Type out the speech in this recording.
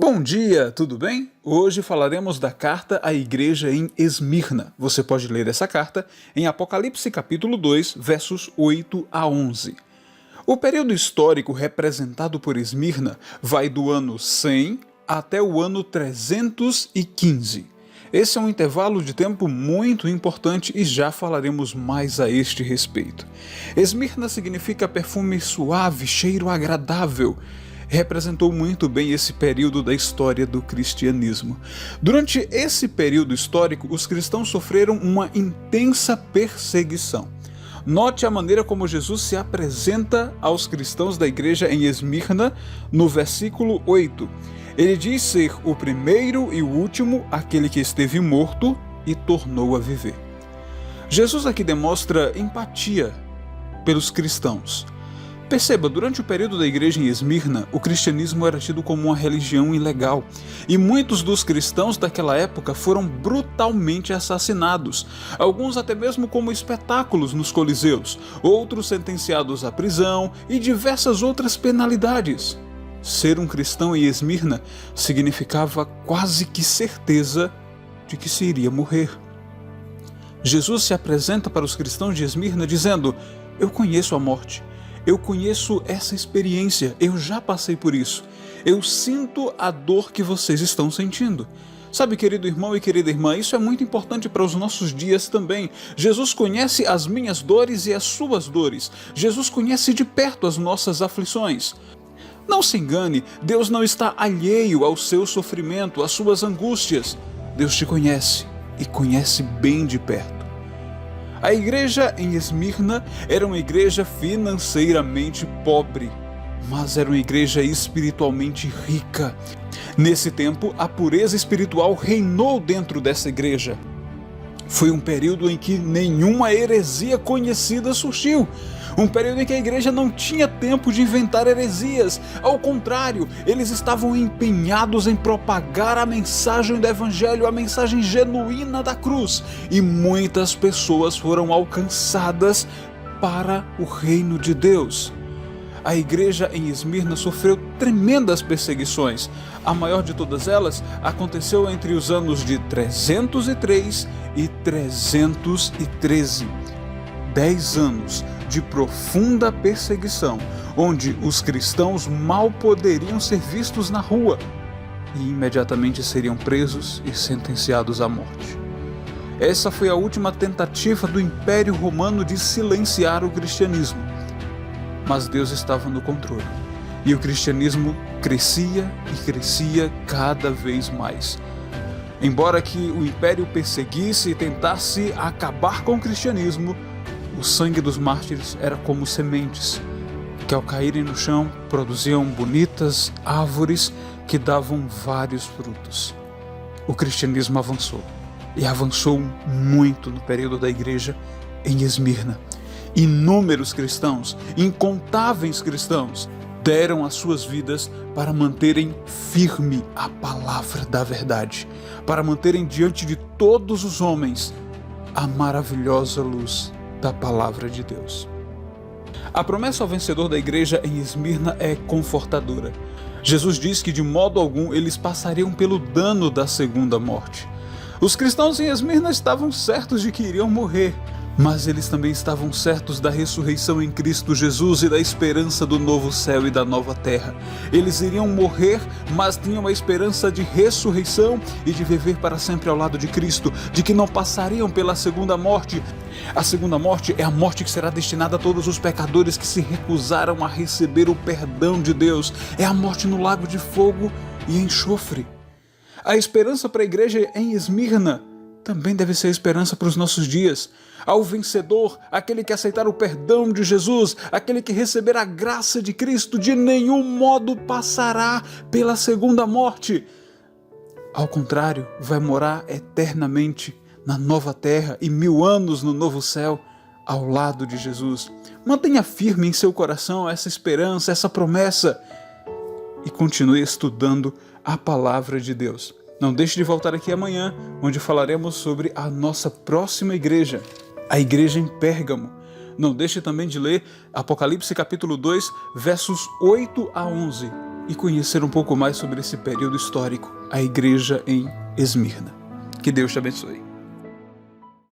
Bom dia, tudo bem? Hoje falaremos da carta à igreja em Esmirna. Você pode ler essa carta em Apocalipse capítulo 2, versos 8 a 11. O período histórico representado por Esmirna vai do ano 100 até o ano 315. Esse é um intervalo de tempo muito importante e já falaremos mais a este respeito. Esmirna significa perfume suave, cheiro agradável. Representou muito bem esse período da história do cristianismo. Durante esse período histórico, os cristãos sofreram uma intensa perseguição. Note a maneira como Jesus se apresenta aos cristãos da igreja em Esmirna no versículo 8. Ele diz ser o primeiro e o último, aquele que esteve morto e tornou a viver. Jesus aqui demonstra empatia pelos cristãos. Perceba, durante o período da igreja em Esmirna, o cristianismo era tido como uma religião ilegal, e muitos dos cristãos daquela época foram brutalmente assassinados, alguns até mesmo como espetáculos nos coliseus, outros sentenciados à prisão e diversas outras penalidades. Ser um cristão em Esmirna significava quase que certeza de que se iria morrer. Jesus se apresenta para os cristãos de Esmirna dizendo: "Eu conheço a morte. Eu conheço essa experiência, eu já passei por isso. Eu sinto a dor que vocês estão sentindo." Sabe, querido irmão e querida irmã, isso é muito importante para os nossos dias também. Jesus conhece as minhas dores e as suas dores. Jesus conhece de perto as nossas aflições. Não se engane, Deus não está alheio ao seu sofrimento, às suas angústias. Deus te conhece e conhece bem de perto. A igreja em Esmirna era uma igreja financeiramente pobre, mas era uma igreja espiritualmente rica. Nesse tempo, a pureza espiritual reinou dentro dessa igreja. Foi um período em que nenhuma heresia conhecida surgiu. Um período em que a igreja não tinha tempo de inventar heresias. Ao contrário, eles estavam empenhados em propagar a mensagem do evangelho, a mensagem genuína da cruz. E muitas pessoas foram alcançadas para o reino de Deus. A igreja em Esmirna sofreu tremendas perseguições. A maior de todas elas aconteceu entre os anos de 303 e 313. 10 anos de profunda perseguição, onde os cristãos mal poderiam ser vistos na rua e imediatamente seriam presos e sentenciados à morte. Essa foi a última tentativa do Império Romano de silenciar o cristianismo. Mas Deus estava no controle, e o cristianismo crescia e crescia cada vez mais. Embora que o Império perseguisse e tentasse acabar com o cristianismo, o sangue dos mártires era como sementes, que ao caírem no chão produziam bonitas árvores que davam vários frutos. O cristianismo avançou, e avançou muito no período da igreja em Esmirna. Inúmeros cristãos, incontáveis cristãos, deram as suas vidas para manterem firme a palavra da verdade, para manterem diante de todos os homens a maravilhosa luz da palavra de Deus. A promessa ao vencedor da igreja em Esmirna é confortadora. Jesus diz que de modo algum eles passariam pelo dano da segunda morte. Os cristãos em Esmirna estavam certos de que iriam morrer, mas eles também estavam certos da ressurreição em Cristo Jesus e da esperança do novo céu e da nova terra. Eles iriam morrer, mas tinham a esperança de ressurreição e de viver para sempre ao lado de Cristo, de que não passariam pela segunda morte. A segunda morte é a morte que será destinada a todos os pecadores que se recusaram a receber o perdão de Deus. É a morte no lago de fogo e enxofre. A esperança para a igreja em Esmirna também deve ser a esperança para os nossos dias. Ao vencedor, aquele que aceitar o perdão de Jesus, aquele que receber a graça de Cristo, de nenhum modo passará pela segunda morte. Ao contrário, vai morar eternamente na nova terra e 1000 anos no novo céu, ao lado de Jesus. Mantenha firme em seu coração essa esperança, essa promessa, e continue estudando a palavra de Deus. Não deixe de voltar aqui amanhã, onde falaremos sobre a nossa próxima igreja, a igreja em Pérgamo. Não deixe também de ler Apocalipse capítulo 2, versos 8 a 11. e conhecer um pouco mais sobre esse período histórico, a igreja em Esmirna. Que Deus te abençoe.